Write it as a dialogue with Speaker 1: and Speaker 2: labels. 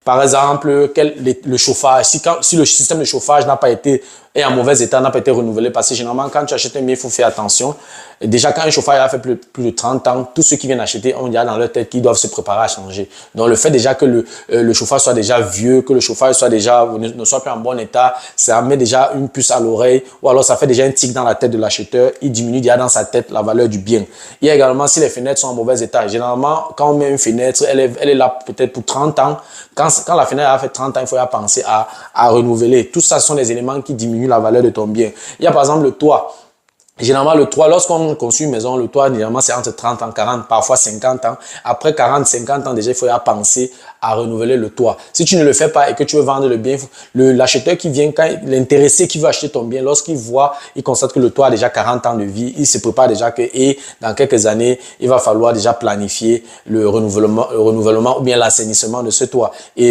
Speaker 1: par exemple, le chauffage, si le système de chauffage n'a pas été est en mauvais état, n'a pas été renouvelé, parce que généralement, quand tu achètes un bien, il faut faire attention. Et déjà, quand un chauffage a fait plus de 30 ans, tous ceux qui viennent acheter ont déjà dans leur tête qu'ils doivent se préparer à changer. Donc, le fait déjà que le chauffage soit déjà vieux, que le chauffage soit déjà, ne soit plus en bon état, ça met déjà une puce à l'oreille, ou alors ça fait déjà un tic dans la tête de l'acheteur, il diminue déjà dans sa tête la valeur du bien. Il y a également si les fenêtres sont en mauvais état. Généralement, quand on met une fenêtre, elle est là peut-être pour 30 ans. Quand la fenêtre a fait 30 ans, il faut y penser à renouveler. Tout ça sont des éléments qui diminuent la valeur de ton bien. Il y a par exemple le toit. Généralement, le toit, lorsqu'on construit une maison, le toit, généralement, c'est entre 30 ans, 40, parfois 50 ans. Après 40, 50 ans, déjà, il faut y penser à renouveler le toit. Si tu ne le fais pas et que tu veux vendre le bien, l'acheteur qui vient, l'intéressé qui veut acheter ton bien, lorsqu'il voit, il constate que le toit a déjà 40 ans de vie, il se prépare déjà et dans quelques années, il va falloir déjà planifier le renouvellement ou bien l'assainissement de ce toit. Et